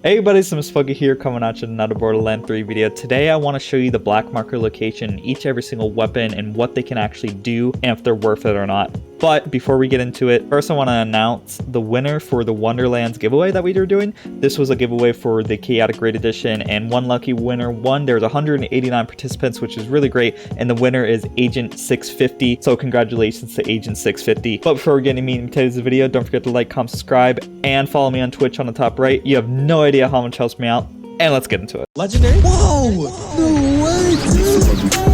Hey buddies, I'm Spuggy here coming at you with another Borderlands 3 video. Today I want to show you the black marker location in each every single weapon and what they can actually do and if they're worth it or not. But before we get into it, first I want to announce the winner for the Wonderlands giveaway that we were doing. This was a giveaway for the Chaotic Raid Edition and one lucky winner won. There's 189 participants, which is really great, and the winner is Agent 650. So congratulations to Agent 650. But before we get into meat and potatoes of the video, don't forget to like, comment, subscribe, and follow me on Twitch on the top right. You have no idea how much helps me out. And let's get into it. Legendary? Whoa! No way, dude!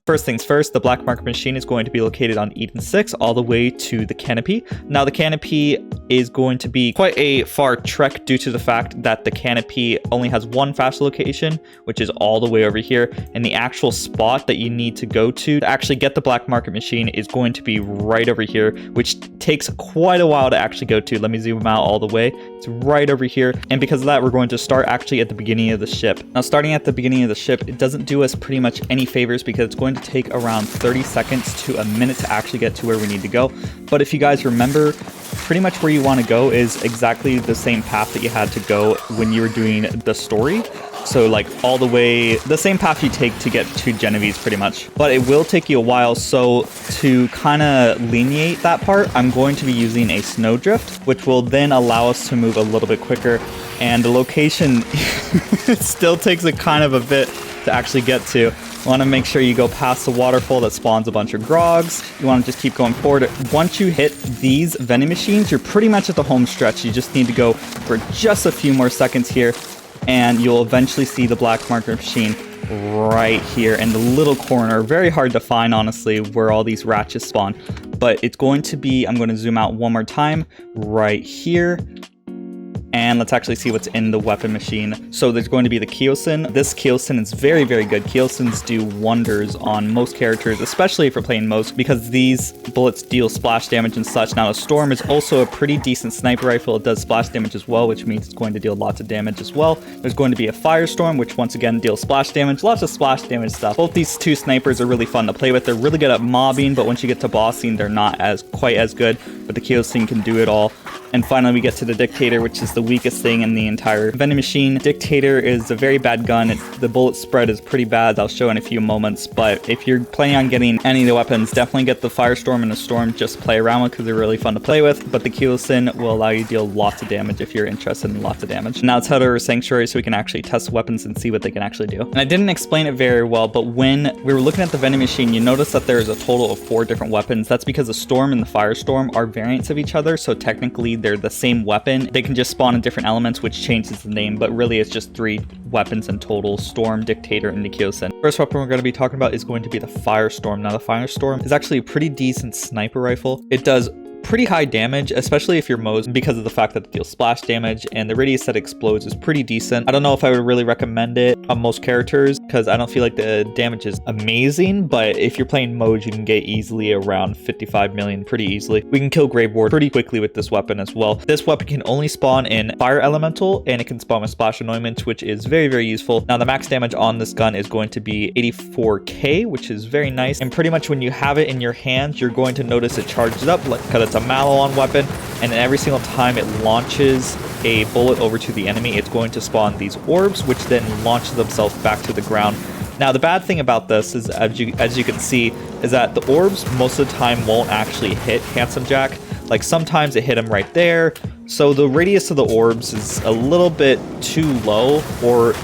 First things first, the black marker machine is going to be located on Eden 6 all the way to the canopy. Now the canopy is going to be quite a far trek due to the fact that the canopy only has one fast location, which is all the way over here, and the actual spot that you need to go to actually get the black market machine is going to be right over here, which takes quite a while to actually go to. Let me zoom out all the way. It's right over here, and because of that, we're going to start actually at the beginning of the ship. Now starting at the beginning of the ship, it doesn't do us pretty much any favors because it's going to take around 30 seconds to a minute to actually get to where we need to go. But if you guys remember, pretty much where you want to go is exactly the same path that you had to go when you were doing the story. So like all the way, the same path you take to get to Genevieve's pretty much. But it will take you a while, so to kind of lenient that part, I'm going to be using a snowdrift, which will then allow us to move a little bit quicker. And the location it still takes a kind of a bit to actually get to. You want to make sure you go past the waterfall that spawns a bunch of grogs. You want to just keep going forward. Once you hit these vending machines, you're pretty much at the home stretch. You just need to go for just a few more seconds here, and you'll eventually see the black marker machine right here in the little corner. Very hard to find, honestly, where all these ratchets spawn. But it's going to be, I'm going to zoom out one more time, right here. And let's actually see what's in the weapon machine. So there's going to be the Kyoson. This Kyoson is very, very good. Kyosons do wonders on most characters, especially if you're playing Moze, because these bullets deal splash damage and such. Now, the Storm is also a pretty decent sniper rifle. It does splash damage as well, which means it's going to deal lots of damage as well. There's going to be a Firestorm, which once again deals splash damage. Lots of splash damage stuff. Both these two snipers are really fun to play with. They're really good at mobbing, but once you get to bossing, they're not quite as good. But the Kyoson can do it all. And finally, we get to the Dictator, which is the weakest thing in the entire vending machine. Dictator is a very bad gun. The bullet spread is pretty bad. I'll show in a few moments. But if you're planning on getting any of the weapons, definitely get the Firestorm and the Storm. Just play around with because they're really fun to play with. But the Kyoson will allow you to deal lots of damage if you're interested in lots of damage. Now let's head over to Sanctuary so we can actually test the weapons and see what they can actually do. And I didn't explain it very well, but when we were looking at the vending machine, you notice that there's a total of 4 different weapons. That's because the Storm and the Firestorm are variants of each other. So technically, they're the same weapon. They can just spawn in different elements, which changes the name, but really it's just 3 weapons in total: Storm, Dictator, and the Kyoson. First weapon we're going to be talking about is going to be the Firestorm. Now the Firestorm is actually a pretty decent sniper rifle. It does pretty high damage, especially if you're Moze, because of the fact that it deals splash damage, and the radius that explodes is pretty decent. I don't know if I would really recommend it on most characters because I don't feel like the damage is amazing, but if you're playing Moze, you can get easily around 55 million pretty easily. We can kill Grave Ward pretty quickly with this weapon as well. This weapon can only spawn in Fire Elemental, and it can spawn with Splash Anointment, which is very, very useful. Now the max damage on this gun is going to be 84k, which is very nice, and pretty much when you have it in your hands, you're going to notice it charges up because it's a Malon weapon, and every single time it launches a bullet over to the enemy, it's going to spawn these orbs, which then launch themselves back to the ground. Now the bad thing about this is, as you can see, is that the orbs most of the time won't actually hit Handsome Jack. Like sometimes it hit him right there, so the radius of the orbs is a little bit too low, or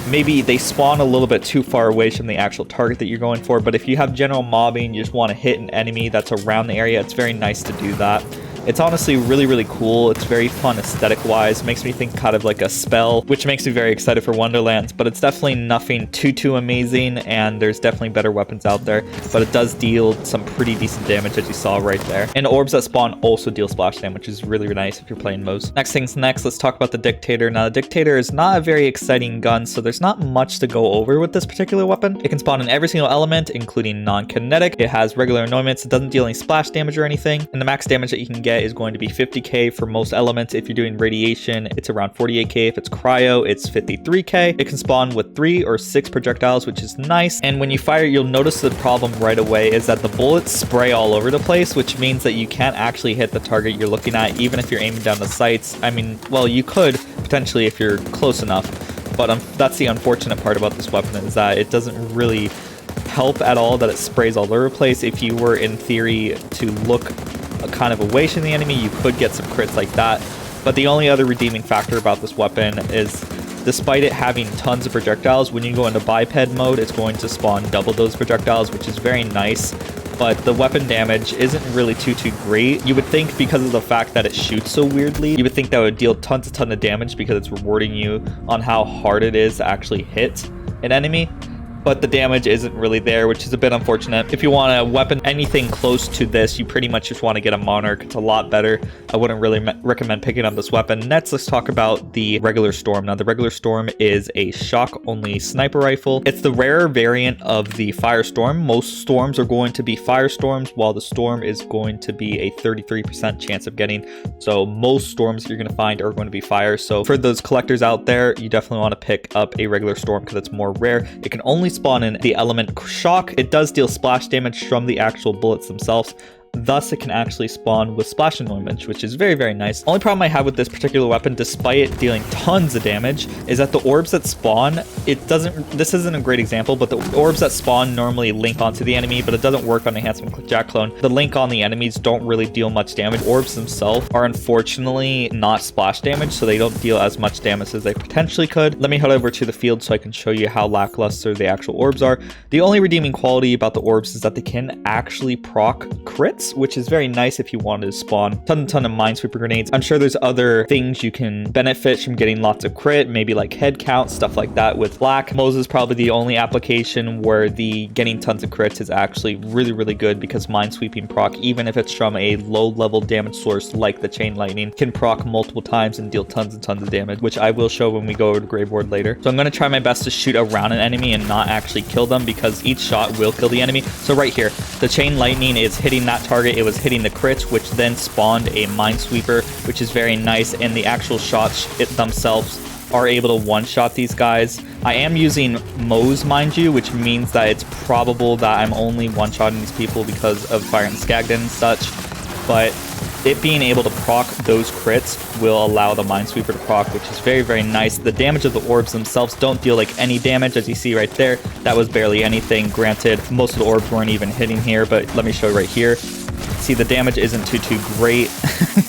maybe they spawn a little bit too far away from the actual target that you're going for. But if you have general mobbing, you just want to hit an enemy that's around the area, it's very nice to do that. It's honestly really, really cool. It's very fun aesthetic-wise. Makes me think kind of like a spell, which makes me very excited for Wonderlands, but it's definitely nothing too amazing, and there's definitely better weapons out there, but it does deal some pretty decent damage, as you saw right there. And the orbs that spawn also deal splash damage, which is really, really nice if you're playing Moze. Next things next, let's talk about the Dictator. Now, the Dictator is not a very exciting gun, so there's not much to go over with this particular weapon. It can spawn in every single element, including non-kinetic. It has regular anointments. It doesn't deal any splash damage or anything, and the max damage that you can get get is going to be 50k for most elements. If you're doing radiation, it's around 48k. If it's cryo, it's 53k. It can spawn with 3 or 6 projectiles, which is nice. And when you fire, you'll notice the problem right away is that the bullets spray all over the place, which means that you can't actually hit the target you're looking at, even if you're aiming down the sights. I mean, well, you could potentially if you're close enough, but that's the unfortunate part about this weapon, is that it doesn't really help at all that it sprays all over the place. If you were in theory to look kind of away from the enemy, you could get some crits like that. But the only other redeeming factor about this weapon is, despite it having tons of projectiles, when you go into biped mode, it's going to spawn double those projectiles, which is very nice. But the weapon damage isn't really too great. You would think, because of the fact that it shoots so weirdly, you would think that would deal tons of damage because it's rewarding you on how hard it is to actually hit an enemy. But the damage isn't really there, which is a bit unfortunate. If you want a weapon anything close to this, you pretty much just want to get a Monarch. It's a lot better. I wouldn't really recommend picking up this weapon. Next, let's talk about the regular Storm. Now, the regular Storm is a shock-only sniper rifle. It's the rarer variant of the Firestorm. Most Storms are going to be Firestorms, while the Storm is going to be a 33% chance of getting. So most Storms you're going to find are going to be Fire. So for those collectors out there, you definitely want to pick up a regular Storm because it's more rare. It can only spawn in the element shock. It does deal splash damage from the actual bullets themselves. Thus, it can actually spawn with splash damage, which is very nice. Only problem I have with this particular weapon, despite it dealing tons of damage, is that the orbs that spawn, this isn't a great example, but the orbs that spawn normally link onto the enemy, but it doesn't work on the Enhancement Jack clone. The link on the enemies don't really deal much damage. Orbs themselves are unfortunately not splash damage, so they don't deal as much damage as they potentially could. Let me head over to the field so I can show you how lackluster the actual orbs are. The only redeeming quality about the orbs is that they can actually proc crits, which is very nice if you wanted to spawn ton of minesweeper grenades. I'm sure there's other things you can benefit from getting lots of crit, maybe like head count, stuff like that with Flak. Moze is probably the only application where the getting tons of crits is actually really good, because minesweeping proc, even if it's from a low level damage source like the chain lightning, can proc multiple times and deal tons of damage, which I will show when we go over to Graveboard later. So I'm going to try my best to shoot around an enemy and not actually kill them, because each shot will kill the enemy. So right here, the chain lightning is hitting that target. It was hitting the crits, which then spawned a minesweeper, which is very nice, and the actual shots themselves are able to one-shot these guys. I am using Moze, mind you, which means that it's probable that I'm only one-shotting these people because of Fire and Skagden and such, but it being able to proc those crits will allow the minesweeper to proc, which is very nice. The damage of the orbs themselves don't deal like any damage, as you see right there. That was barely anything. Granted, most of the orbs weren't even hitting here, but let me show you right here. See, the damage isn't too great.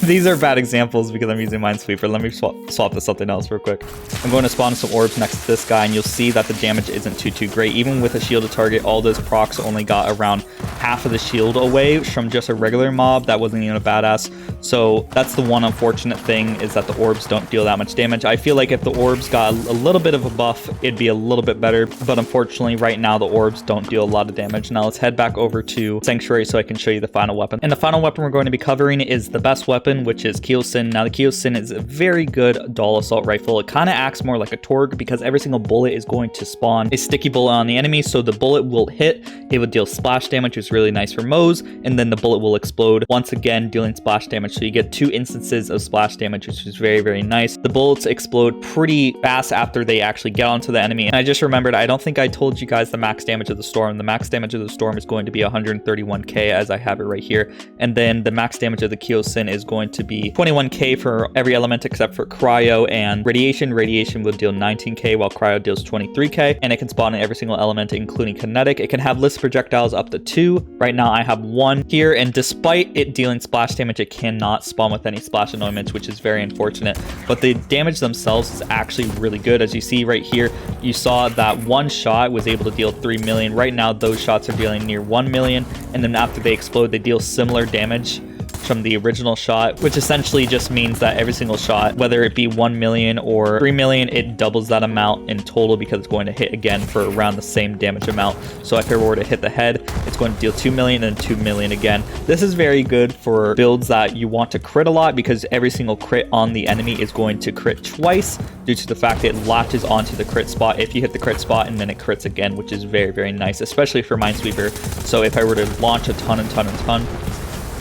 These are bad examples because I'm using minesweeper. Let me swap to something else real quick. I'm going to spawn some orbs next to this guy, and you'll see that the damage isn't too great. Even with a shielded target, all those procs only got around half of the shield away from just a regular mob that wasn't even a badass. So that's the one unfortunate thing, is that the orbs don't deal that much damage. I feel like if the orbs got a little bit of a buff, it'd be a little bit better, but unfortunately right now the orbs don't deal a lot of damage. Now let's head back over to Sanctuary so I can show you the final weapon. And the final weapon we're going to be covering is the best weapon, which is Kyoson. Now the Kyoson is a very good dual assault rifle. It kind of acts more like a Torg, because every single bullet is going to spawn a sticky bullet on the enemy, so the bullet will hit, it would deal splash damage, which is really nice for Moze, and then the bullet will explode, once again dealing splash damage. So you get 2 instances of splash damage, which is very nice. The bullets explode pretty fast after they actually get onto the enemy. And I just remembered, I don't think I told you guys the max damage of the Storm. The max damage of the Storm is going to be 131k, as I have it right here. And then the max damage of the Kyoson is going to be 21k for every element except for cryo and radiation. Radiation will deal 19k, while cryo deals 23k, and it can spawn in every single element, including kinetic. It can have list projectiles up to 2. Right now I have 1 here, and despite it dealing splash damage, it cannot spawn with any splash annoyance, which is very unfortunate. But the damage themselves is actually really good. As you see right here, you saw that one shot was able to deal 3 million. Right now those shots are dealing near 1 million, and then after they explode, they deal similar damage from the original shot, which essentially just means that every single shot, whether it be 1 million or 3 million, it doubles that amount in total, because it's going to hit again for around the same damage amount. So if it were to hit the head, it's going to deal 2 million and 2 million again. This is very good for builds that you want to crit a lot, because every single crit on the enemy is going to crit twice, due to the fact that it latches onto the crit spot if you hit the crit spot, and then it crits again, which is very nice, especially for minesweeper. So if I were to launch a ton,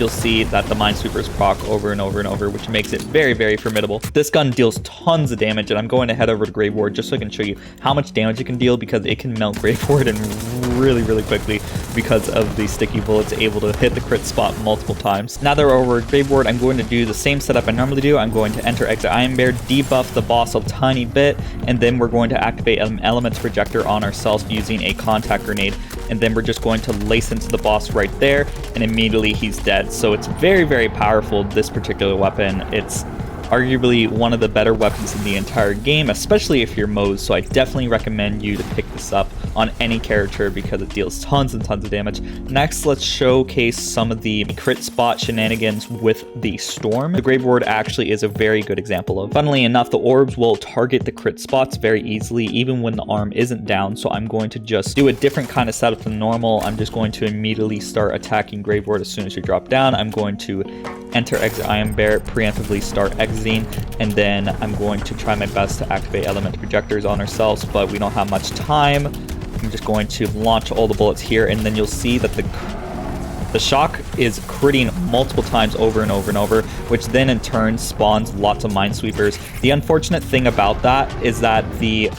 you'll see that the Minesweepers proc over and over and over, which makes it very, very formidable. This gun deals tons of damage, and I'm going to head over to Grave Ward just so I can show you how much damage it can deal, because it can melt Grave Ward and really, really quickly because of the sticky bullets, able to hit the crit spot multiple times. Now that we're over Grave Ward, I'm going to do the same setup I normally do. I'm going to enter exit Iron Bear, debuff the boss a tiny bit, and then we're going to activate an Elements Projector on ourselves using a contact grenade, and then we're just going to lace into the boss right there, and immediately he's dead. So it's very, very powerful, this particular weapon. It's arguably one of the better weapons in the entire game, especially if you're Moze, so I definitely recommend you to pick this up on any character because it deals tons and tons of damage. Next, let's showcase some of the crit spot shenanigans with the Storm. The Grave Ward actually is a very good example of. Funnily enough, the orbs will target the crit spots very easily even when the arm isn't down, so I'm going to just do a different kind of setup than normal. I'm just going to immediately start attacking Grave Ward as soon as you drop down. I'm going to enter exit Iron Bear, preemptively start exiting, and then I'm going to try my best to activate element projectors on ourselves, but we don't have much time. I'm just going to launch all the bullets here, and then you'll see that the shock is critting multiple times over and over and over, which then in turn spawns lots of Minesweepers. The unfortunate thing about that is that the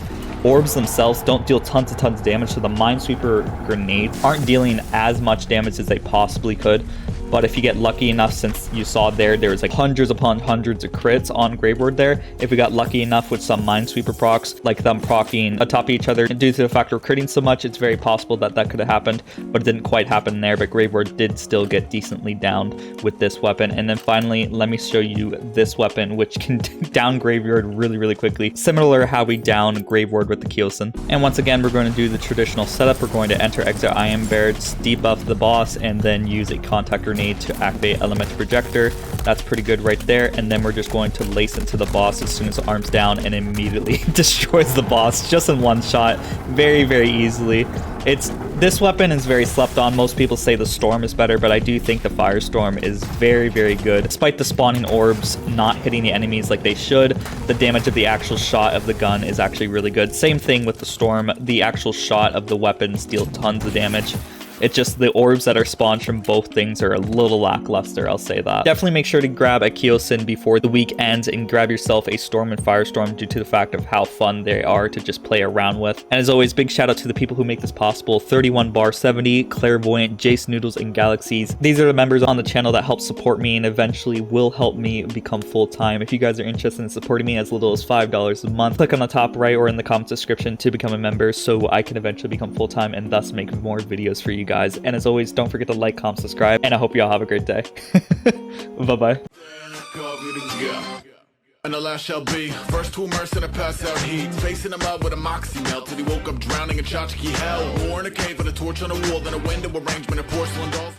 orbs themselves don't deal tons of damage, so the Minesweeper grenades aren't dealing as much damage as they possibly could. But if you get lucky enough, since you saw there was like hundreds upon hundreds of crits on Grave Ward there, if we got lucky enough with some Minesweeper procs, like them procking atop each other, and due to the fact we're critting so much, it's very possible that that could have happened, but it didn't quite happen there. But Grave Ward did still get decently downed with this weapon. And then finally, let me show you this weapon, which can down Grave Ward really, really quickly, similar how we down Grave Ward with the Kyoson. And once again, we're going to do the traditional setup. We're going to enter exit Iron Bear, debuff the boss, and then use a contact grenade to activate element projector. That's pretty good right there. And then we're just going to lace into the boss as soon as the arm's down, and immediately destroys the boss just in one shot, very, very easily. This weapon is very slept on. Most people say the Storm is better, but I do think the Firestorm is very, very good. Despite the spawning orbs not hitting the enemies like they should, the damage of the actual shot of the gun is actually really good. Same thing with the Storm. The actual shot of the weapons deal tons of damage. It's just the orbs that are spawned from both things are a little lackluster, I'll say that. Definitely make sure to grab a Kyoson before the week ends and grab yourself a Storm and Firestorm due to the fact of how fun they are to just play around with. And as always, big shout out to the people who make this possible: 31bar70, Clairvoyant, Jace Noodles, and Galaxies. These are the members on the channel that help support me and eventually will help me become full-time. If you guys are interested in supporting me as little as $5 a month, click on the top right or in the comment description to become a member so I can eventually become full-time and thus make more videos for you guys. And as always, don't forget to like, comment, subscribe, and I hope y'all have a great day. Bye-bye. And the last shall be first to immerse in a pass out heat, facing him up with a moxie melt till he woke up drowning in tchotchke hell. War in a cave with a torch on a wall, then a window arrangement of porcelain dolls.